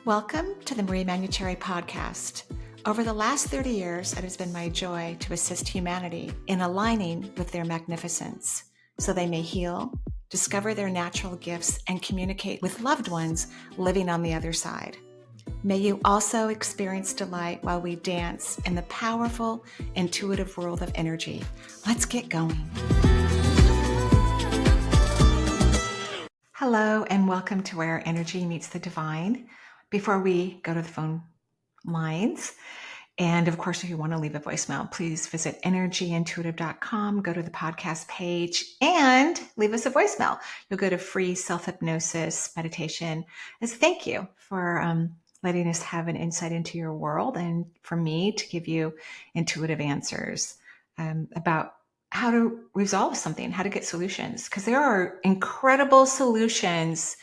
Welcome to the Manuchehri podcast. Over the last 30 years, it has been my joy to assist humanity in aligning with their magnificence so they may heal, discover their natural gifts, and communicate with loved ones living on the other side. May you also experience delight while we dance in the powerful, intuitive world of energy. Let's get going. Hello, and welcome to Where Energy Meets the Divine. Before we go to the phone lines, and of course, if you want to leave a voicemail, please visit energyintuitive.com, go to the podcast page, and leave us a voicemail. You'll get a free self-hypnosis meditation as a thank you for letting us have an insight into your world and for me to give you intuitive answers about how to resolve something, how to get solutions, because there are incredible solutions,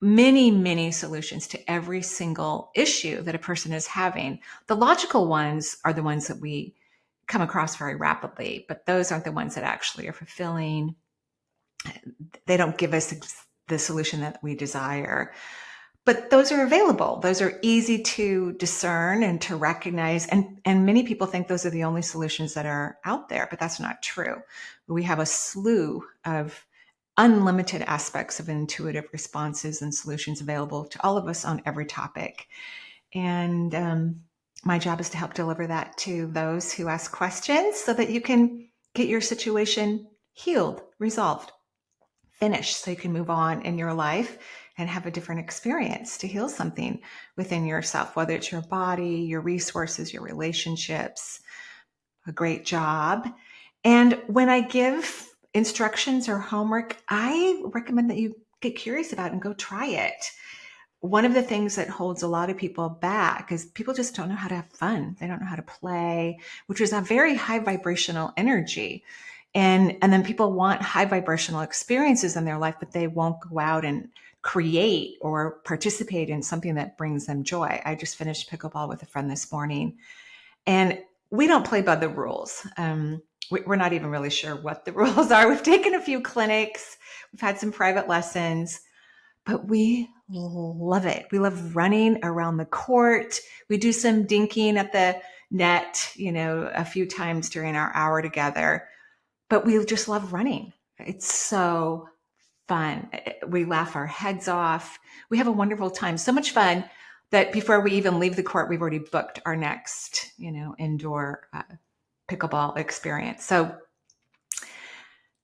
many solutions to every single issue that a person is having. The logical ones are the ones that we come across very rapidly, but those aren't the ones that actually are fulfilling. They don't give us the solution that we desire. But those are available. Those are easy to discern and to recognize. And many people think those are the only solutions that are out there, but that's not true. We have a slew of unlimited aspects of intuitive responses and solutions available to all of us on every topic. And my job is to help deliver that to those who ask questions so that you can get your situation healed, resolved, finished, so you can move on in your life and have a different experience to heal something within yourself, whether it's your body, your resources, your relationships, a great job. And when I give instructions or homework, I recommend that you get curious about it and go try it. One of the things that holds a lot of people back is people just don't know how to have fun. They don't know how to play, which is a very high vibrational energy. And then people want high vibrational experiences in their life, but they won't go out and create or participate in something that brings them joy. I just finished pickleball with a friend this morning, and we don't play by the rules. We're not even really sure what the rules are. We've taken a few clinics. We've had some private lessons, but we love it. We love running around the court. We do some dinking at the net, a few times during our hour together, but we just love running. It's so fun. We laugh our heads off. We have a wonderful time. So much fun that before we even leave the court, we've already booked our next, indoor pickleball experience. So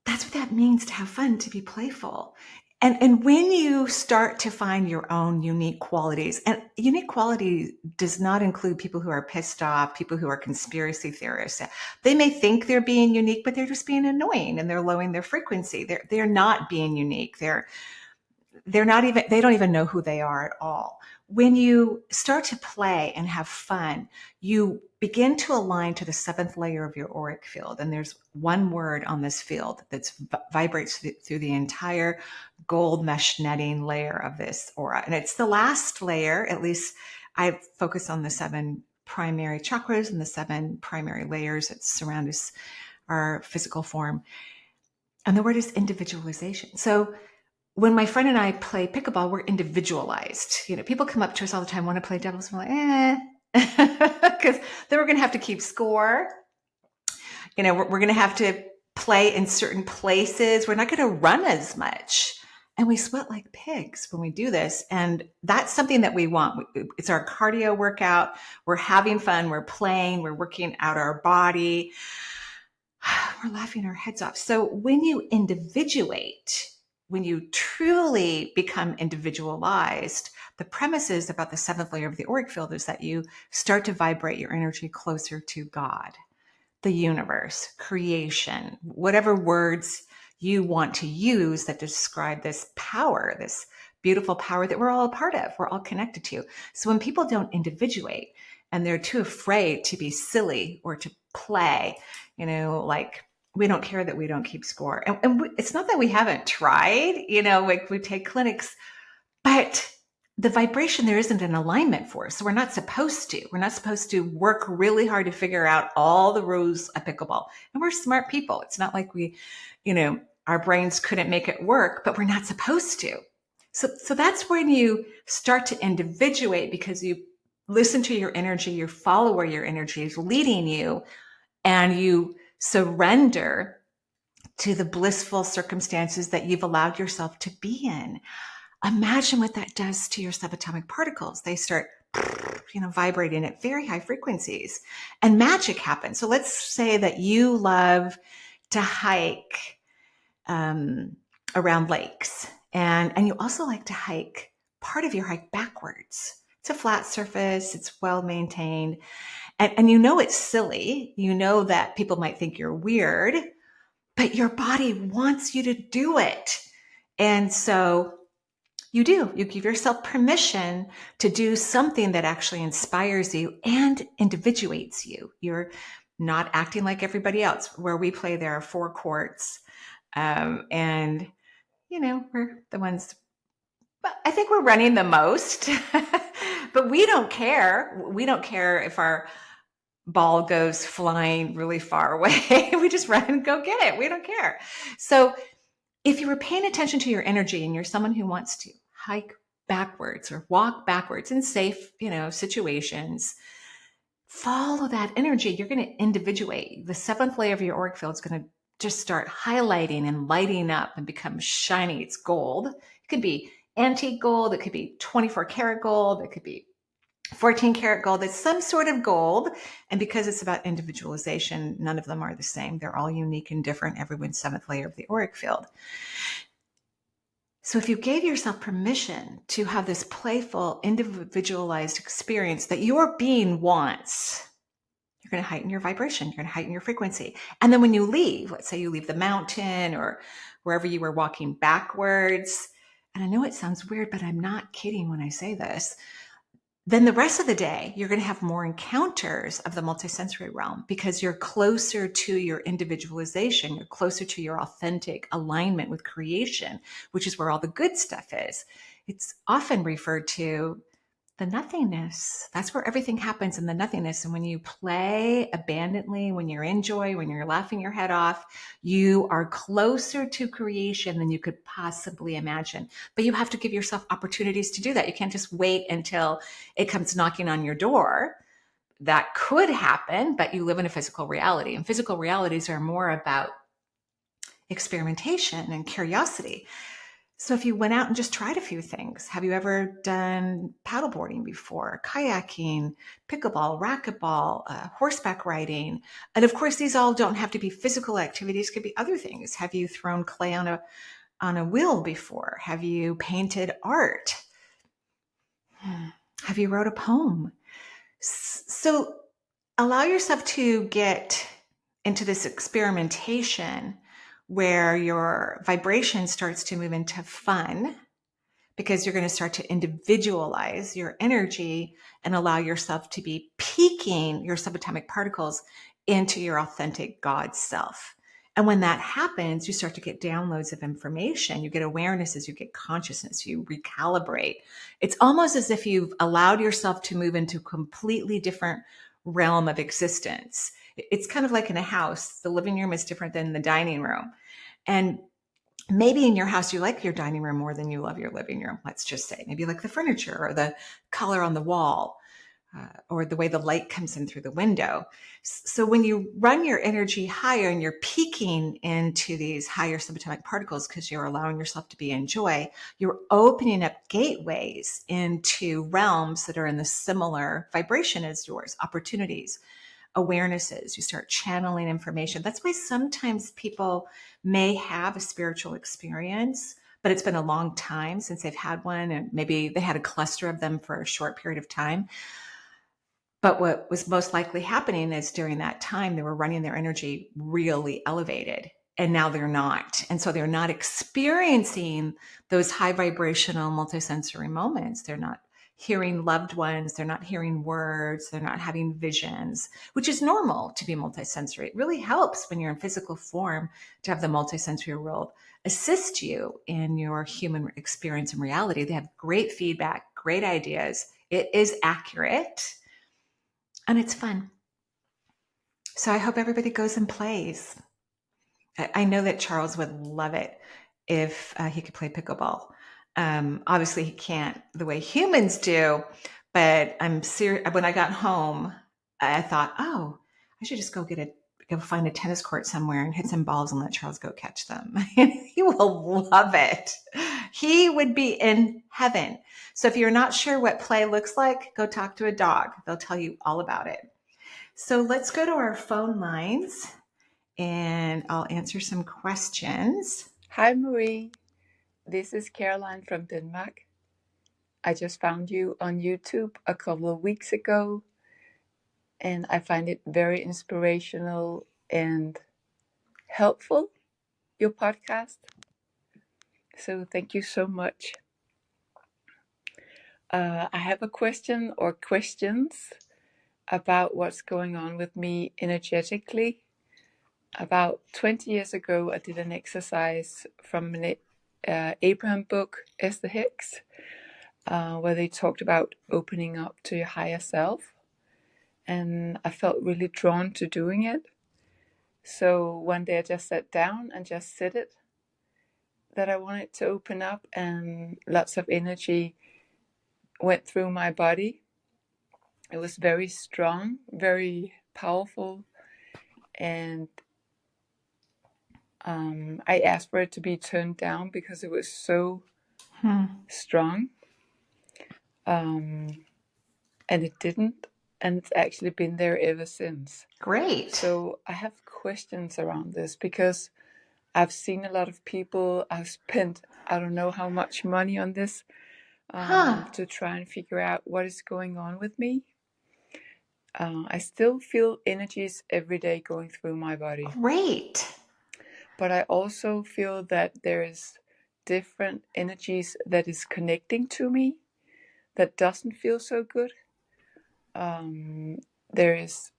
that's what that means, to have fun, to be playful. And when you start to find your own unique qualities, and unique quality does not include people who are pissed off, people who are conspiracy theorists. They may think they're being unique, but they're just being annoying and they're lowering their frequency. They're not being unique. They don't even know who they are at all. When you start to play and have fun, you begin to align to the seventh layer of your auric field. And there's one word on this field that vibrates through the entire gold mesh netting layer of this aura. And it's the last layer. At least I focus on the 7 primary chakras and the 7 primary layers that surround us, our physical form. And the word is individualization. So when my friend and I play pickleball, we're individualized. People come up to us all the time, want to play doubles. We're like, because then we're going to have to keep score. We're going to have to play in certain places. We're not going to run as much. And we sweat like pigs when we do this. And that's something that we want. It's our cardio workout. We're having fun. We're playing. We're working out our body. We're laughing our heads off. So when you individuate, when you truly become individualized, the premises about the 7th layer of the auric field is that you start to vibrate your energy closer to God, the universe, creation, whatever words you want to use that describe this power, this beautiful power that we're all a part of, we're all connected to. So when people don't individuate and they're too afraid to be silly or to play, like, we don't care that we don't keep score. And it's not that we haven't tried, like we take clinics, but the vibration there isn't an alignment for us. So we're not supposed to. We're not supposed to work really hard to figure out all the rules of pickleball. And we're smart people. It's not like we, our brains couldn't make it work, but we're not supposed to. So that's when you start to individuate, because you listen to your energy, you follow where your energy is leading you, and you surrender to the blissful circumstances that you've allowed yourself to be in. Imagine what that does to your subatomic particles. They start, vibrating at very high frequencies, and magic happens. So let's say that you love to hike around lakes, and you also like to hike part of your hike backwards. It's a flat surface, it's well maintained, and it's silly. You know that people might think you're weird, but your body wants you to do it. And so you do. You give yourself permission to do something that actually inspires you and individuates you. You're not acting like everybody else. Where we play, there are 4 courts. And, we're the ones, but I think we're running the most. But we don't care. We don't care if our ball goes flying really far away. We just run and go get it. We don't care. So if you were paying attention to your energy and you're someone who wants to hike backwards or walk backwards in safe, situations, follow that energy. You're going to individuate. The 7th layer of your auric field is going to just start highlighting and lighting up and become shiny. It's gold. It could be antique gold. It could be 24 karat gold. It could be 14 karat gold. It's some sort of gold. And because it's about individualization, none of them are the same. They're all unique and different. Everyone's 7th layer of the auric field. So if you gave yourself permission to have this playful, individualized experience that your being wants, you're going to heighten your vibration. You're going to heighten your frequency. And then when you leave, let's say you leave the mountain or wherever you were walking backwards, and I know it sounds weird, but I'm not kidding when I say this, then the rest of the day, you're going to have more encounters of the multisensory realm because you're closer to your individualization. You're closer to your authentic alignment with creation, which is where all the good stuff is. It's often referred to the nothingness. That's where everything happens, in the nothingness. And when you play abandonedly, when you're in joy, when you're laughing your head off, you are closer to creation than you could possibly imagine. But you have to give yourself opportunities to do that. You can't just wait until it comes knocking on your door. That could happen, but you live in a physical reality. And physical realities are more about experimentation and curiosity. So if you went out and just tried a few things, have you ever done paddleboarding before, kayaking, pickleball, racquetball, horseback riding? And of course, these all don't have to be physical activities, could be other things. Have you thrown clay on a wheel before? Have you painted art? Have you wrote a poem? So allow yourself to get into this experimentation where your vibration starts to move into fun, because you're going to start to individualize your energy and allow yourself to be peaking your subatomic particles into your authentic God self. And when that happens, you start to get downloads of information. You get awarenesses, you get consciousness, you recalibrate. It's almost as if you've allowed yourself to move into a completely different realm of existence. It's kind of like in a house. The living room is different than the dining room. And maybe in your house, you like your dining room more than you love your living room, let's just say. Maybe you like the furniture or the color on the wall, or the way the light comes in through the window. So when you run your energy higher and you're peaking into these higher subatomic particles because you're allowing yourself to be in joy, you're opening up gateways into realms that are in the similar vibration as yours, opportunities, awarenesses. You start channeling information. That's why sometimes people may have a spiritual experience, but it's been a long time since they've had one, and maybe they had a cluster of them for a short period of time. But what was most likely happening is during that time, they were running their energy really elevated, and now they're not. And so they're not experiencing those high vibrational multisensory moments. They're not hearing loved ones. They're not hearing words. They're not having visions, which is normal to be multisensory. It really helps when you're in physical form to have the multisensory world assist you in your human experience and reality. They have great feedback, great ideas. It is accurate, and it's fun. So I hope everybody goes and plays. I know that Charles would love it if he could play pickleball. Obviously, he can't the way humans do, but I'm serious. When I got home, I thought, oh, I should just go find a tennis court somewhere and hit some balls and let Charles go catch them. He will love it. He would be in heaven. So if you're not sure what play looks like, go talk to a dog. They'll tell you all about it. So let's go to our phone lines and I'll answer some questions. Hi, Marie. This is Caroline from Denmark. I just found you on YouTube a couple of weeks ago, and I find it very inspirational and helpful, your podcast. So thank you so much. I have a question or questions about what's going on with me energetically. About 20 years ago, I did an exercise from an Abraham book, Esther Hicks, where they talked about opening up to your higher self. And I felt really drawn to doing it. So one day I just sat down and just said it, that I wanted to open up, and lots of energy went through my body. It was very strong, very powerful, and I asked for it to be turned down because it was so strong, and it didn't, and it's actually been there ever since. Great. So I have questions around this because I've seen a lot of people. I've spent I don't know how much money on this to try and figure out what is going on with me. I still feel energies every day going through my body. Great. But I also feel that there is different energies that is connecting to me that doesn't feel so good. There is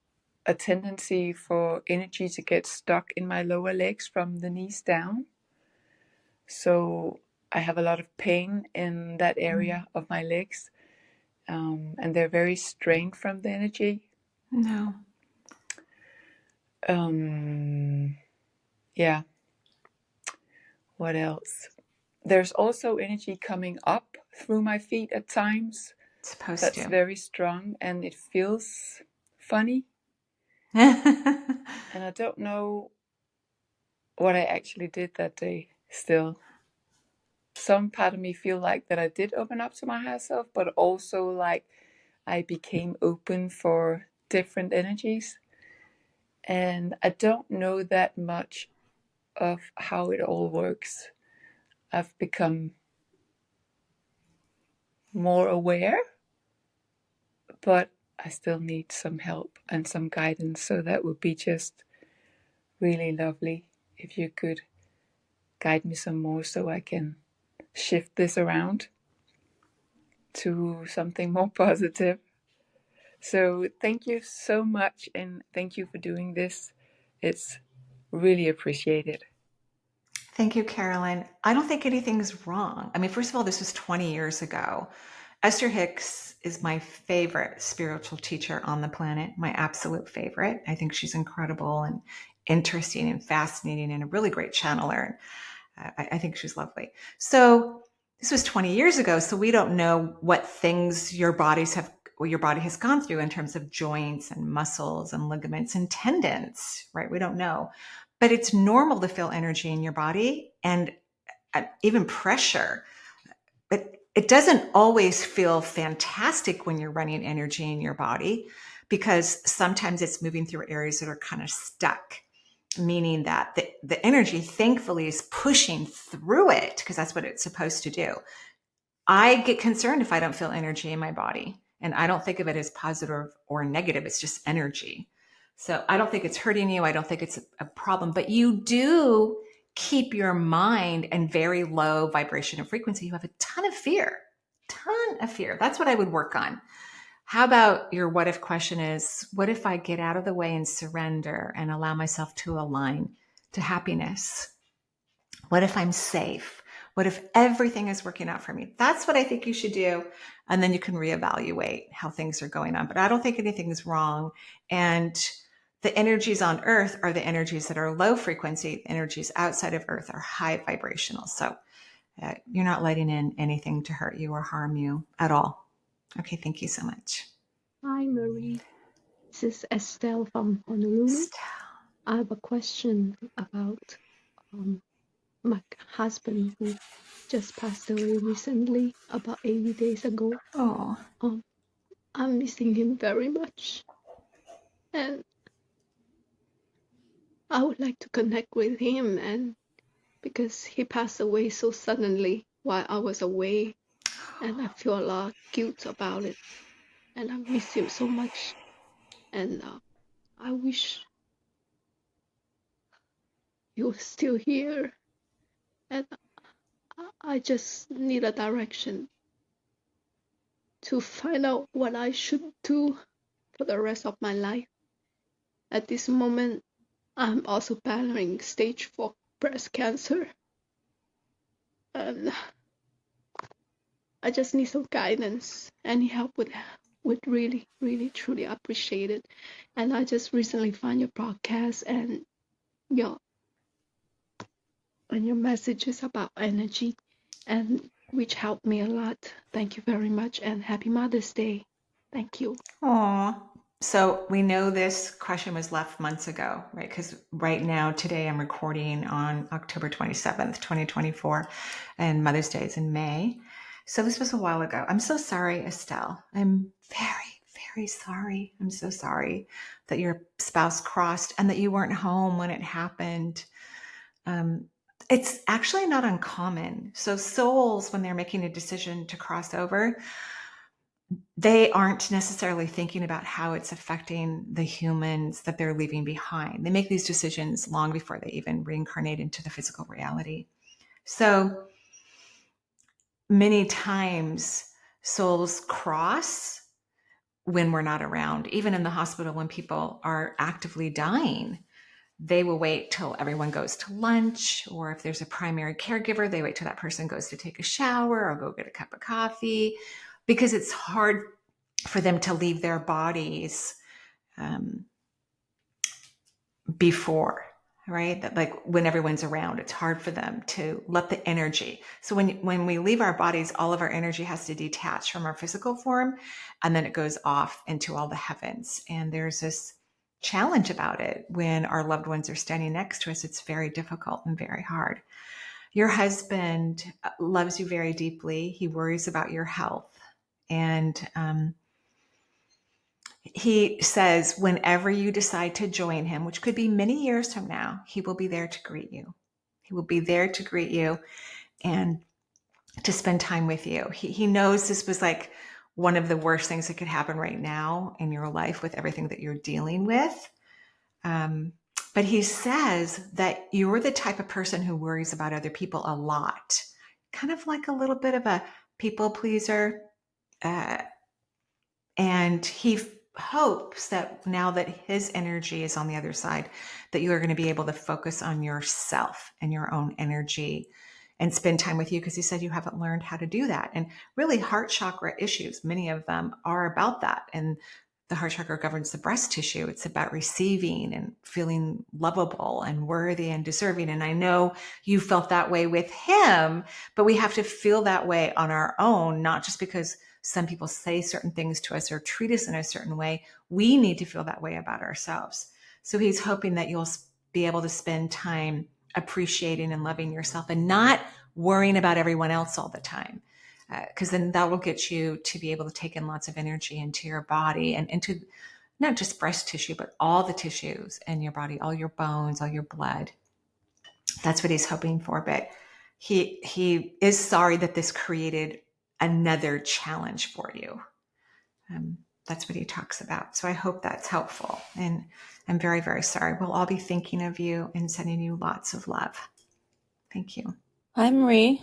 a tendency for energy to get stuck in my lower legs from the knees down. So I have a lot of pain in that area of my legs, and they're very strained from the energy. No. Yeah. What else? There's also energy coming up through my feet at times. It's supposed That's to. very strong, and it feels funny. And I don't know what I actually did that day still. Some part of me feel like that I did open up to my higher self, but also like I became open for different energies. And I don't know that much of how it all works. I've become more aware, but I still need some help and some guidance. So that would be just really lovely if you could guide me some more so I can shift this around to something more positive. So thank you so much, and thank you for doing this. It's really appreciated. Thank you, Carolyn. I don't think anything's wrong. I mean, first of all, this was 20 years ago. Esther Hicks is my favorite spiritual teacher on the planet, my absolute favorite. I think she's incredible and interesting and fascinating and a really great channeler. I think she's lovely. So this was 20 years ago, so we don't know what things your body has gone through in terms of joints and muscles and ligaments and tendons, right? We don't know. But it's normal to feel energy in your body and even pressure. But it doesn't always feel fantastic when you're running energy in your body, because sometimes it's moving through areas that are kind of stuck, meaning that the energy thankfully is pushing through it, because that's what it's supposed to do. I get concerned if I don't feel energy in my body, and I don't think of it as positive or negative. It's just energy. So I don't think it's hurting you. I don't think it's a problem, but you do keep your mind in very low vibration and frequency. You have a ton of fear. That's what I would work on. How about your what if question is, what if I get out of the way and surrender and allow myself to align to happiness? What if I'm safe? What if everything is working out for me? That's what I think you should do. And then you can reevaluate how things are going on. But I don't think anything is wrong. And the energies on Earth are the energies that are low frequency. Energies outside of Earth are high vibrational. So You're not letting in anything to hurt you or harm you at all. Okay, thank you so much. Hi, Marie. This is Estelle from Honolulu. Estelle. I have a question about my husband who just passed away recently, about 80 days ago. Oh, I'm missing him very much, and I would like to connect with him, and because he passed away so suddenly while I was away, and I feel a lot of guilt about it, and I miss him so much, and I wish he was still here, and I just need a direction to find out what I should do for the rest of my life. At this moment, I'm also battling stage 4 breast cancer, and I just need some guidance. Any help would really, really, truly appreciate it. And I just recently found your broadcast and your messages about energy, and which helped me a lot. Thank you very much, and happy Mother's Day. Thank you. oh. So we know this question was left months ago, right? Because right now, today, I'm recording on October 27th, 2024, and Mother's Day is in May. So this was a while ago. I'm so sorry, Estelle. I'm very, very sorry. I'm so sorry that your spouse crossed and that you weren't home when it happened. It's actually not uncommon. So souls, when they're making a decision to cross over, they aren't necessarily thinking about how it's affecting the humans that they're leaving behind. They make these decisions long before they even reincarnate into the physical reality. So many times souls cross when we're not around. Even in the hospital, when people are actively dying, they will wait till everyone goes to lunch, or if there's a primary caregiver, they wait till that person goes to take a shower or go get a cup of coffee, because it's hard for them to leave their bodies before, right? That, like, when everyone's around, it's hard for them to let the energy. So when we leave our bodies, all of our energy has to detach from our physical form, and then it goes off into all the heavens. And there's this challenge about it. When our loved ones are standing next to us, it's very difficult and very hard. Your husband loves you very deeply. He worries about your health. And he says, whenever you decide to join him, which could be many years from now, he will be there to greet you. He will be there to greet you and to spend time with you. He knows this was like one of the worst things that could happen right now in your life with everything that you're dealing with. But he says that you're the type of person who worries about other people a lot, kind of like a little bit of a people pleaser. And he hopes that now that his energy is on the other side, that you are going to be able to focus on yourself and your own energy and spend time with you, because he said you haven't learned how to do that. And really, heart chakra issues, many of them are about that. And the heart chakra governs the breast tissue. It's about receiving and feeling lovable and worthy and deserving. And I know you felt that way with him, but we have to feel that way on our own, not just because some people say certain things to us or treat us in a certain way. We need to feel that way about ourselves. So he's hoping that you'll be able to spend time appreciating and loving yourself and not worrying about everyone else all the time. Because then that will get you to be able to take in lots of energy into your body and into not just breast tissue, but all the tissues in your body, all your bones, all your blood. That's what he's hoping for. But he is sorry that this created another challenge for you. That's what he talks about. So I hope that's helpful. And I'm very, very sorry. We'll all be thinking of you and sending you lots of love. Thank you. Hi, Marie.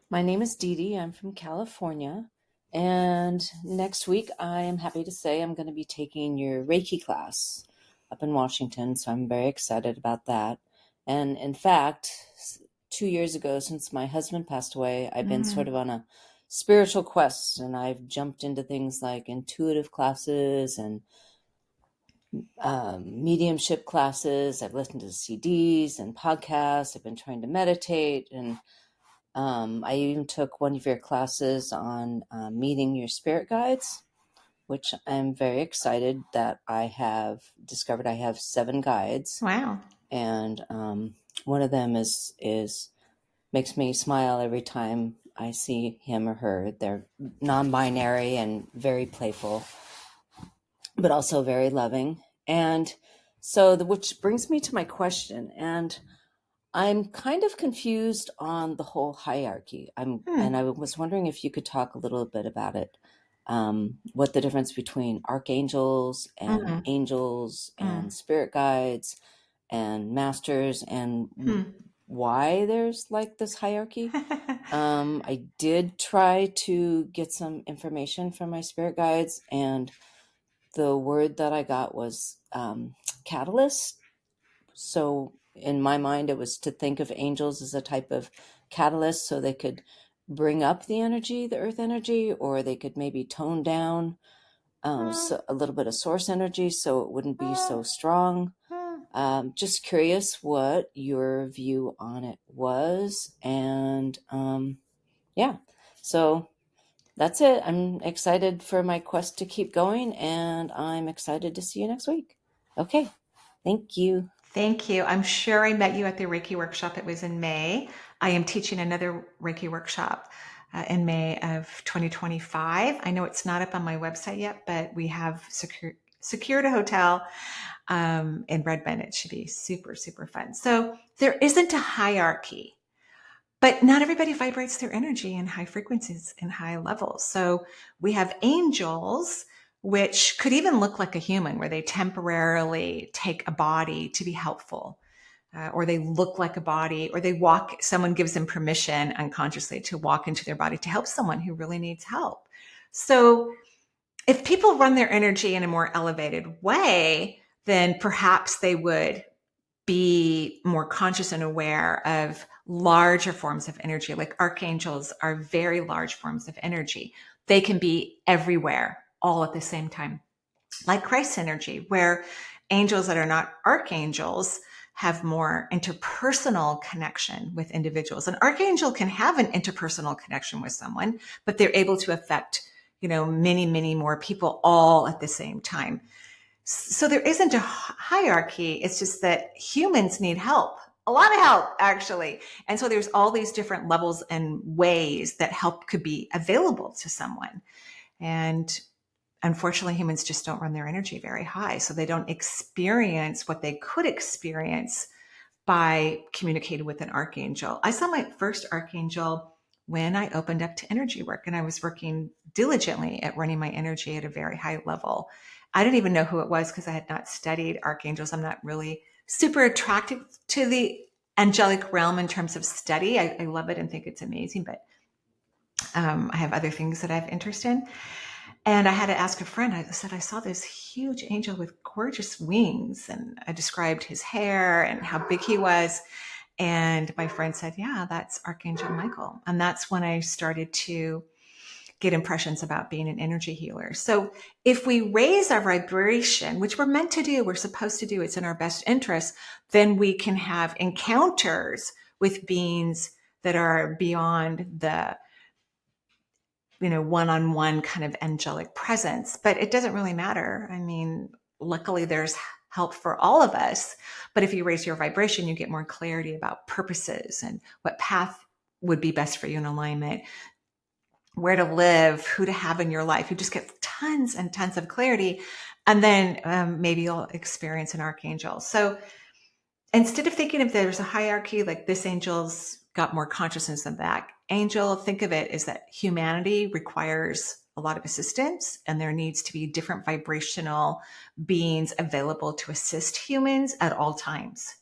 My name is Deedee. I'm from California. And next week, I am happy to say I'm going to be taking your Reiki class up in Washington. So I'm very excited about that. And in fact, 2 years ago, since my husband passed away, I've been sort of on a spiritual quest. And I've jumped into things like intuitive classes and mediumship classes. I've listened to CDs and podcasts. I've been trying to meditate, and I even took one of your classes on meeting your spirit guides, which I'm very excited that I have discovered I have 7 guides. Wow. And one of them is makes me smile every time I see him or her. They're non-binary and very playful, but also very loving. And so, which brings me to my question. And I'm kind of confused on the whole hierarchy. And I was wondering if you could talk a little bit about it. What the difference between archangels and angels and spirit guides and masters and why there's like this hierarchy. I did try to get some information from my spirit guides, and the word that I got was catalyst. So in my mind, it was to think of angels as a type of catalyst, so they could bring up the energy, the earth energy, or they could maybe tone down so a little bit of source energy so it wouldn't be so strong. Just curious what your view on it was. And yeah, so that's it. I'm excited for my quest to keep going, and I'm excited to see you next week. Okay. Thank you. Thank you. I'm sure I met you at the Reiki workshop. It was in May. I am teaching another Reiki workshop in May of 2025. I know it's not up on my website yet, but we have secured a hotel in Redmond. It should be super, super fun. So there isn't a hierarchy, but not everybody vibrates their energy in high frequencies and high levels. So we have angels, which could even look like a human, where they temporarily take a body to be helpful, or they look like a body, or they walk, someone gives them permission unconsciously to walk into their body to help someone who really needs help. So if people run their energy in a more elevated way, then perhaps they would be more conscious and aware of larger forms of energy. Like archangels are very large forms of energy. They can be everywhere all at the same time. Like Christ's energy, where angels that are not archangels have more interpersonal connection with individuals. An archangel can have an interpersonal connection with someone, but they're able to affect, many, many more people all at the same time. So there isn't a hierarchy. It's just that humans need help, a lot of help, actually. And so there's all these different levels and ways that help could be available to someone. And unfortunately, humans just don't run their energy very high. So they don't experience what they could experience by communicating with an archangel. I saw my first archangel when I opened up to energy work, and I was working diligently at running my energy at a very high level. I didn't even know who it was because I had not studied archangels. I'm not really super attracted to the angelic realm in terms of study. I love it and think it's amazing, but I have other things that I have interest in. And I had to ask a friend, I said, I saw this huge angel with gorgeous wings. And I described his hair and how big he was. And my friend said, yeah, that's Archangel Michael. And that's when I started to get impressions about being an energy healer. So if we raise our vibration, which we're meant to do, we're supposed to do, it's in our best interest, then we can have encounters with beings that are beyond the one-on-one kind of angelic presence. But it doesn't really matter. I mean, luckily there's help for all of us. But if you raise your vibration, you get more clarity about purposes and what path would be best for you in alignment, where to live, who to have in your life. You just get tons and tons of clarity. And then maybe you'll experience an archangel. So instead of thinking if there's a hierarchy, like this angel's got more consciousness than that angel, think of it as that humanity requires a lot of assistance, and there needs to be different vibrational beings available to assist humans at all times.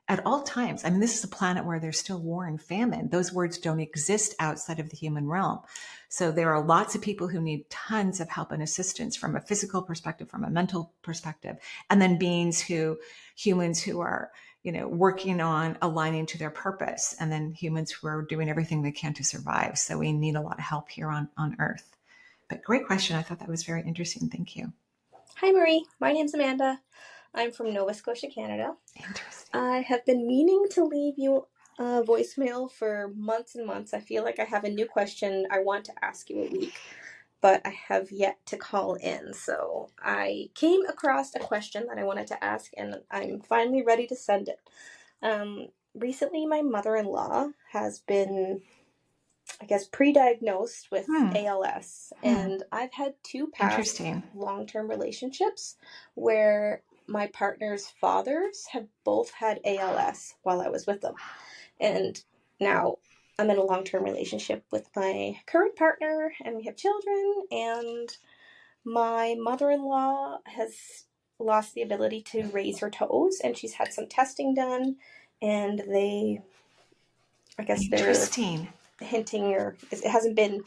At all times. I mean, this is a planet where there's still war and famine. Those words don't exist outside of the human realm. So there are lots of people who need tons of help and assistance from a physical perspective, from a mental perspective, and then humans who are, working on aligning to their purpose, and then humans who are doing everything they can to survive. So we need a lot of help here on Earth. But great question. I thought that was very interesting. Thank you. Hi, Marie. My name's Amanda. I'm from Nova Scotia, Canada. Interesting. I have been meaning to leave you voicemail for months and months. I feel like I have a new question I want to ask you a week, but I have yet to call in. So I came across a question that I wanted to ask, and I'm finally ready to send it. Recently, my mother-in-law has been, I guess, pre-diagnosed with ALS, and I've had 2 past long-term relationships where my partner's fathers have both had ALS while I was with them. And now I'm in a long-term relationship with my current partner, and we have children, and my mother-in-law has lost the ability to raise her toes, and she's had some testing done, and they're hinting, or it hasn't been,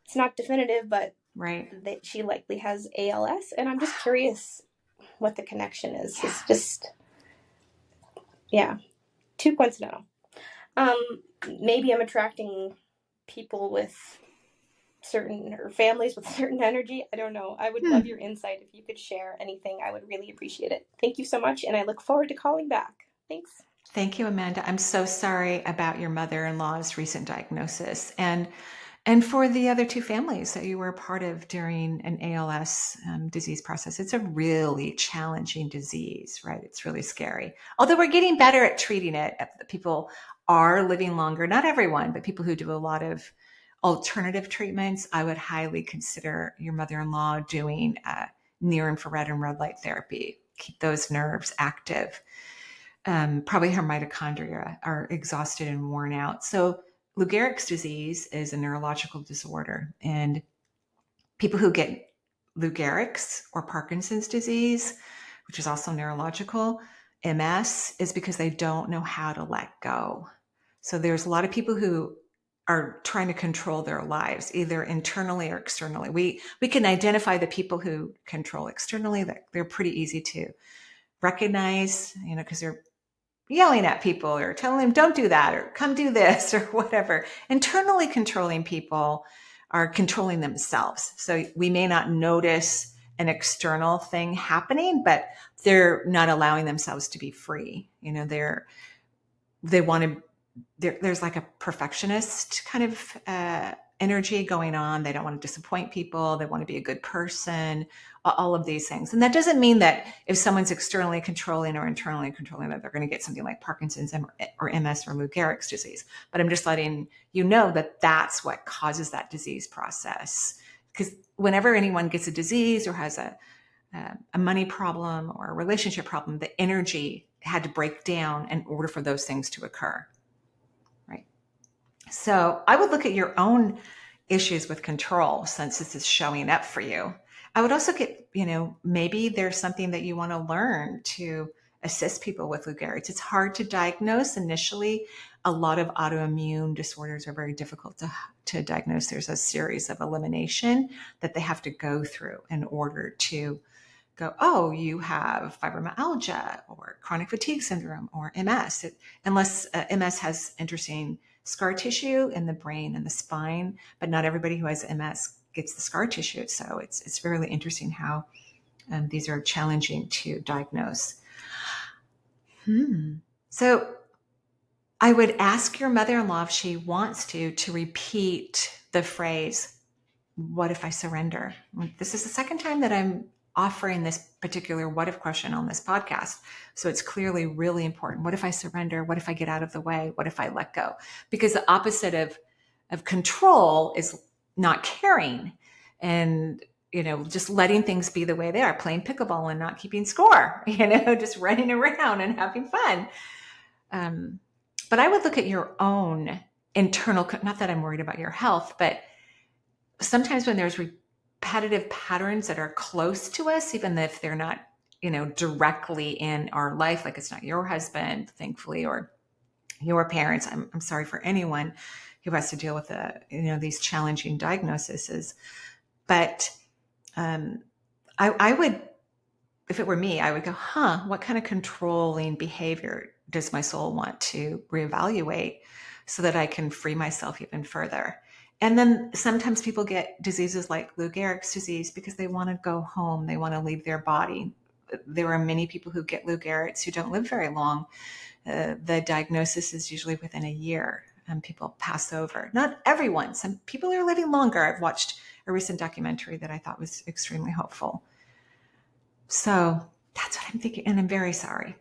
it's not definitive, but that she likely has ALS. And I'm just curious what the connection is. It's just, too coincidental. Maybe I'm attracting people with certain, or families with certain energy. I don't know. I would love your insight. If you could share anything, I would really appreciate it. Thank you so much, and I look forward to calling back. Thanks. Thank you, Amanda. I'm so sorry about your mother-in-law's recent diagnosis, and for the other 2 families that you were a part of during an ALS disease process. It's a really challenging disease, right? It's really scary. Although we're getting better at treating it. People are living longer. Not everyone, but people who do a lot of alternative treatments. I would highly consider your mother-in-law doing near infrared and red light therapy. Keep those nerves active. Probably her mitochondria are exhausted and worn out. So Lou Gehrig's disease is a neurological disorder, and people who get Lou Gehrig's or Parkinson's disease, which is also neurological, MS, is because they don't know how to let go. So there's a lot of people who are trying to control their lives, either internally or externally. We can identify the people who control externally. They're pretty easy to recognize, because they're yelling at people or telling them, don't do that, or come do this, or whatever. Internally controlling people are controlling themselves. So we may not notice an external thing happening, but they're not allowing themselves to be free. There's like a perfectionist kind of energy going on. They don't want to disappoint people. They want to be a good person, all of these things. And that doesn't mean that if someone's externally controlling or internally controlling, that they're going to get something like Parkinson's or MS or Lou Gehrig's disease. But I'm just letting you know that that's what causes that disease process. Because whenever anyone gets a disease or has a money problem or a relationship problem, the energy had to break down in order for those things to occur. So I would look at your own issues with control, since this is showing up for you. I would also get, maybe there's something that you want to learn to assist people with Lou Gehrig's. It's hard to diagnose initially. A lot of autoimmune disorders are very difficult to diagnose. There's a series of elimination that they have to go through in order to go, oh, you have fibromyalgia or chronic fatigue syndrome or MS. Unless MS has interesting scar tissue in the brain and the spine, but not everybody who has MS gets the scar tissue. So it's really interesting how these are challenging to diagnose. So I would ask your mother-in-law, if she wants to repeat the phrase, what if I surrender? This is the second time that I'm offering this particular what if question on this podcast. So it's clearly really important. What if I surrender? What if I get out of the way? What if I let go? Because the opposite of control is not caring and, just letting things be the way they are, playing pickleball and not keeping score, just running around and having fun. But I would look at your own internal, not that I'm worried about your health, but sometimes when there's repetitive patterns that are close to us, even if they're not, directly in our life, like it's not your husband, thankfully, or your parents. I'm sorry for anyone who has to deal with these challenging diagnoses. But I would, if it were me, I would go, what kind of controlling behavior does my soul want to reevaluate so that I can free myself even further? And then sometimes people get diseases like Lou Gehrig's disease because they want to go home. They want to leave their body. there are many people who get Lou Gehrig's who don't live very long. The diagnosis is usually within a year, and people pass over. Not everyone. Some people are living longer. I've watched a recent documentary that I thought was extremely hopeful. So that's what I'm thinking, and I'm very sorry.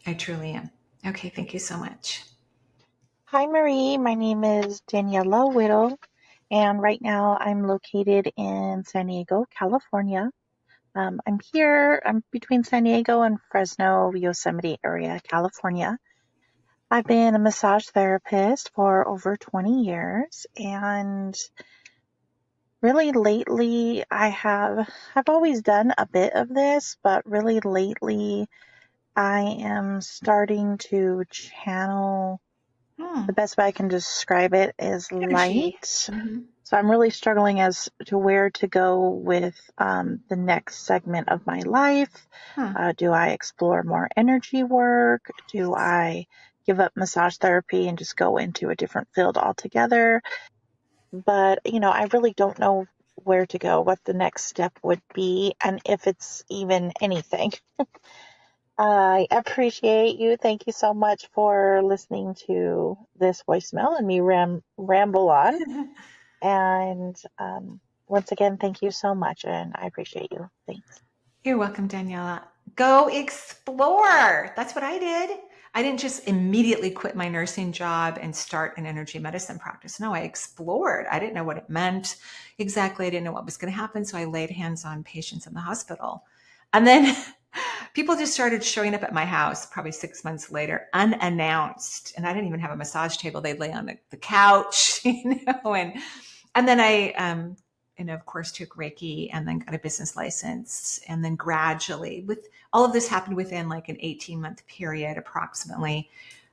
I truly am. Okay, thank you so much. Hi, Marie. My name is Daniela Whittle, and right now I'm located in San Diego, California. I'm between San Diego and Fresno, Yosemite area, California. I've been a massage therapist for over 20 years, and really lately I've always done a bit of this, but really lately I am starting to channel. The best way I can describe it is Energy. light. Mm-hmm. So I'm really struggling as to where to go with the next segment of my life. Do I explore more energy work? Do I give up massage therapy and just go into a different field altogether? But, I really don't know where to go, what the next step would be, and if it's even anything. I appreciate you. Thank you so much for listening to this voicemail and me ramble on. And once again, thank you so much, and I appreciate you. Thanks. You're welcome, Daniela. Go explore. That's what I did. I didn't just immediately quit my nursing job and start an energy medicine practice. No, I explored. I didn't know what it meant exactly. I didn't know what was going to happen. So I laid hands on patients in the hospital. And then people just started showing up at my house probably 6 months later, unannounced. And I didn't even have a massage table. They'd lay on the couch, and then I, of course, took Reiki and then got a business license. And then gradually, with all of this happened within like an 18-month period approximately.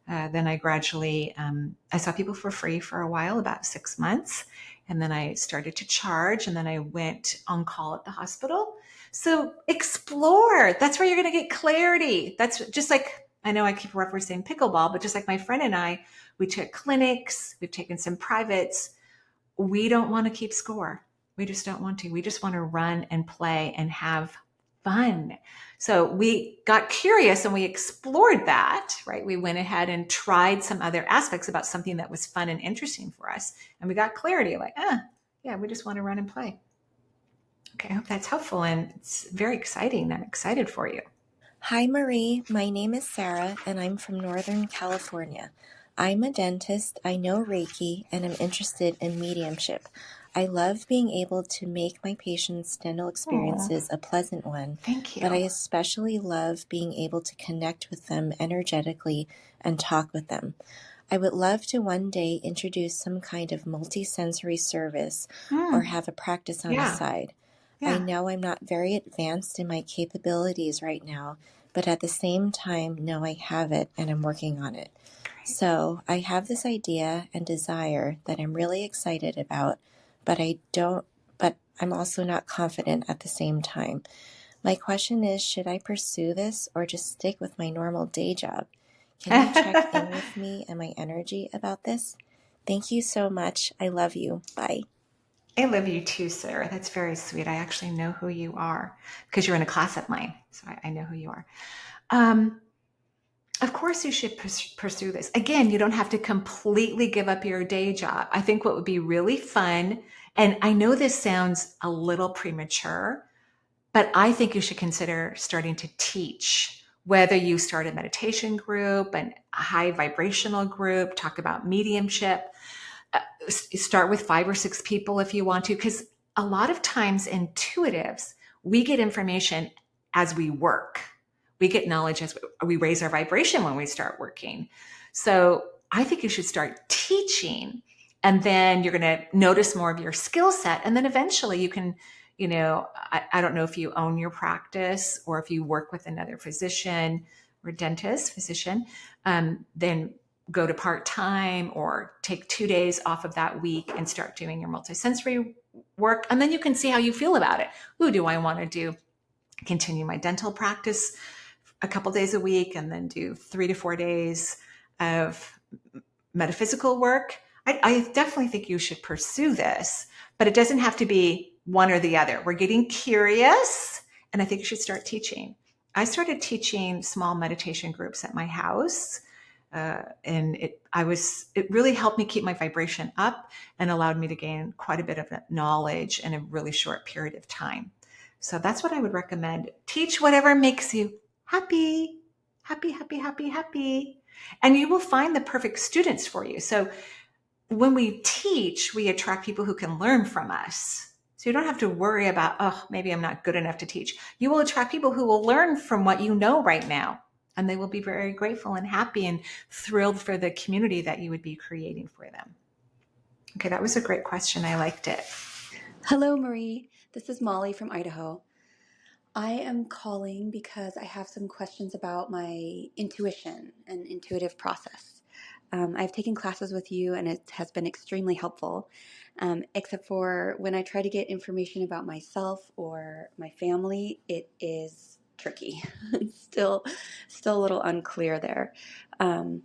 Then I gradually, I saw people for free for a while, about 6 months. And then I started to charge, and then I went on call at the hospital. So explore. That's where you're going to get clarity. That's just like, I know I keep referencing pickleball, but just like my friend and I, we took clinics, we've taken some privates. We don't want to keep score. We just don't want to. We just want to run and play and have fun. So we got curious and we explored that, right? We went ahead and tried some other aspects about something that was fun and interesting for us. And we got clarity like, yeah, we just want to run and play. Okay, I hope that's helpful, and it's very exciting. I'm excited for you. Hi, Marie. My name is Sarah, and I'm from Northern California. I'm a dentist, I know Reiki, and I'm interested in mediumship. I love being able to make my patients' dental experiences a pleasant one. Thank you. But I especially love being able to connect with them energetically and talk with them. I would love to one day introduce some kind of multisensory service or have a practice on the side. I know I'm not very advanced in my capabilities right now, but at the same time, know I have it and I'm working on it. So I have this idea and desire that I'm really excited about, but I'm also not confident at the same time. My question is, should I pursue this or just stick with my normal day job? Can you check in with me and my energy about this? Thank you so much. I love you. Bye. I love you too, Sarah. That's very sweet. I actually know who you are because you're in a class of mine. So I know who you are. Of course you should pursue this. Again, you don't have to completely give up your day job. I think what would be really fun, and I know this sounds a little premature, but I think you should consider starting to teach, whether you start a meditation group, a high vibrational group, talk about mediumship. Start with 5 or 6 people if you want to, because a lot of times intuitives, we get information as we work. We get knowledge as we raise our vibration when we start working. So I think you should start teaching, and then you're going to notice more of your skill set. And then eventually you can, I don't know if you own your practice or if you work with another physician or dentist, physician, then go to part-time or take 2 days off of that week and start doing your multisensory work. And then you can see how you feel about it. Ooh, do I want to continue my dental practice a couple days a week and then do 3 to 4 days of metaphysical work? I definitely think you should pursue this, but it doesn't have to be one or the other. We're getting curious, and I think you should start teaching. I started teaching small meditation groups at my house. And it really helped me keep my vibration up and allowed me to gain quite a bit of knowledge in a really short period of time. So that's what I would recommend. Teach whatever makes you happy, happy, happy, happy, happy. And you will find the perfect students for you. So when we teach, we attract people who can learn from us. So you don't have to worry about, oh, maybe I'm not good enough to teach. You will attract people who will learn from what you know right now. And they will be very grateful and happy and thrilled for the community that you would be creating for them. Okay, that was a great question. I liked it. Hello, Marie. This is Molly from Idaho. I am calling because I have some questions about my intuition and intuitive process. I've taken classes with you and it has been extremely helpful, except for when I try to get information about myself or my family, it is tricky. It's still a little unclear there. And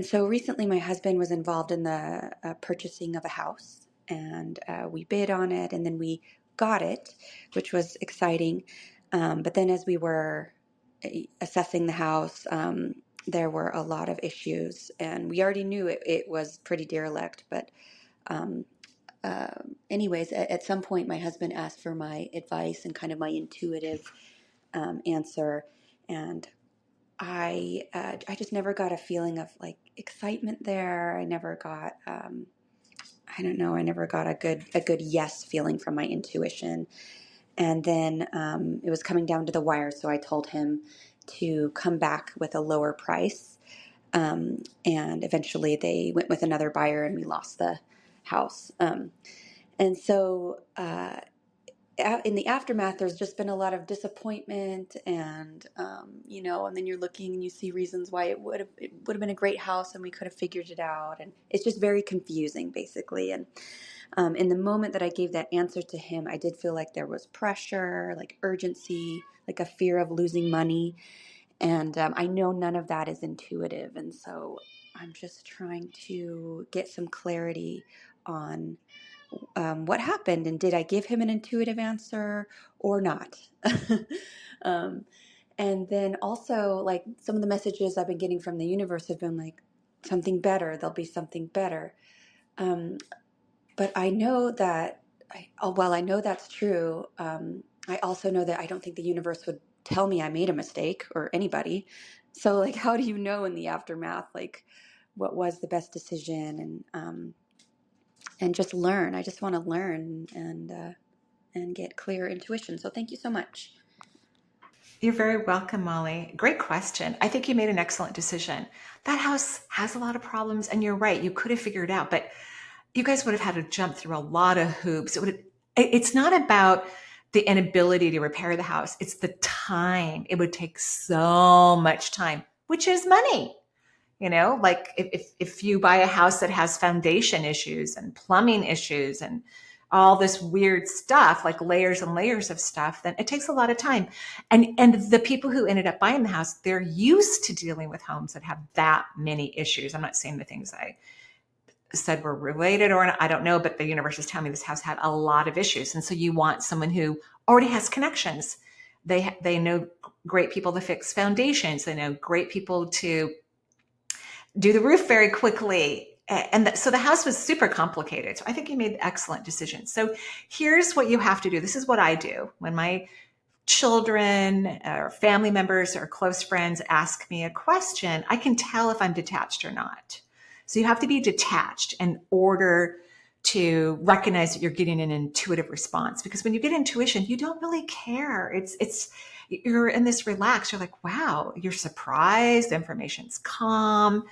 so recently my husband was involved in the purchasing of a house, and we bid on it and then we got it, which was exciting. But then as we were assessing the house, there were a lot of issues, and we already knew it was pretty derelict. But anyways, at some point, my husband asked for my advice and kind of my intuitive answer, and I just never got a feeling of like excitement there. I never got I don't know. I never got a good yes feeling from my intuition. And then it was coming down to the wire, so I told him to come back with a lower price. And eventually they went with another buyer and we lost the house. And so in the aftermath, there's just been a lot of disappointment and, and then you're looking and you see reasons why it would have been a great house and we could have figured it out. And it's just very confusing, basically. And in the moment that I gave that answer to him, I did feel like there was pressure, like urgency, like a fear of losing money. And I know none of that is intuitive. And so I'm just trying to get some clarity on what happened and did I give him an intuitive answer or not? And then also, like, some of the messages I've been getting from the universe have been like, something better, there'll be something better. But I know that, while I know that's true, I also know that I don't think the universe would tell me I made a mistake, or anybody. So, like, how do you know in the aftermath, like, what was the best decision? And just learn. I just want to learn and get clear intuition. So thank you so much. You're very welcome, Molly. Great question. I think you made an excellent decision. That house has a lot of problems, and you're right. You could have figured it out, but you guys would have had to jump through a lot of hoops. It's not about the inability to repair the house. It's the time. It would take so much time, which is money. You know, like if you buy a house that has foundation issues and plumbing issues and all this weird stuff, like layers and layers of stuff, then it takes a lot of time. And the people who ended up buying the house, they're used to dealing with homes that have that many issues. I'm not saying the things I said were related or not, I don't know, but the universe is telling me this house had a lot of issues. And so you want someone who already has connections. They know great people to fix foundations. They know great people to do the roof very quickly. And so the house was super complicated. So I think you made excellent decisions. So here's what you have to do. This is what I do when my children or family members or close friends ask me a question. I can tell if I'm detached or not. So you have to be detached in order to recognize that you're getting an intuitive response. Because when you get intuition, you don't really care. You're in this relax. You're like, wow, you're surprised. The information's calm.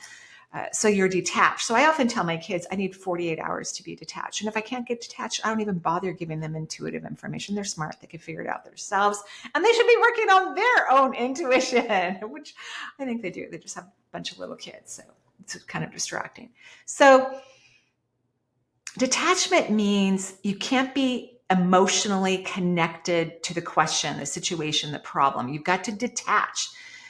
So you're detached. So I often tell my kids, I need 48 hours to be detached. And if I can't get detached, I don't even bother giving them intuitive information. They're smart. They can figure it out themselves. And they should be working on their own intuition, which I think they do. They just have a bunch of little kids. So it's kind of distracting. So detachment means you can't be emotionally connected to the question, the situation, the problem. You've got to detach.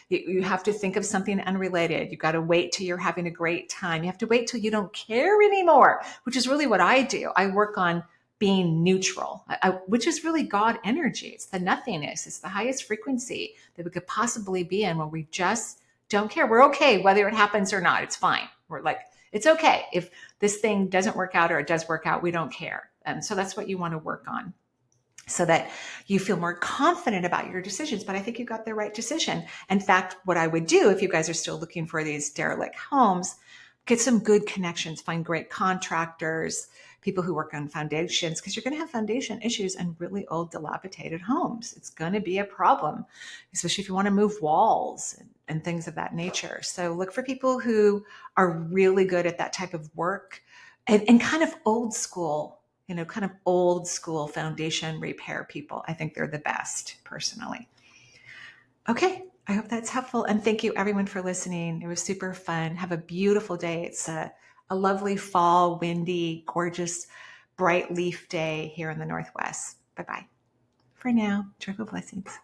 You have to think of something unrelated. You've got to wait till you're having a great time. You have to wait till you don't care anymore, which is really what I do. I work on being neutral, which is really God energy. It's the nothingness. It's the highest frequency that we could possibly be in, when we just don't care. We're okay whether it happens or not. It's fine. We're like, it's okay. If this thing doesn't work out or it does work out, we don't care. And so that's what you want to work on, so that you feel more confident about your decisions. But I think you got the right decision. In fact, what I would do if you guys are still looking for these derelict homes, get some good connections, find great contractors, people who work on foundations, because you're going to have foundation issues in really old, dilapidated homes. It's going to be a problem, especially if you want to move walls and things of that nature. So look for people who are really good at that type of work, and kind of old school, kind of old school foundation repair people. I think they're the best, personally. Okay, I hope that's helpful. And thank you everyone for listening. It was super fun. Have a beautiful day. It's a lovely fall, windy, gorgeous, bright leaf day here in the Northwest. Bye-bye. For now, joyful blessings.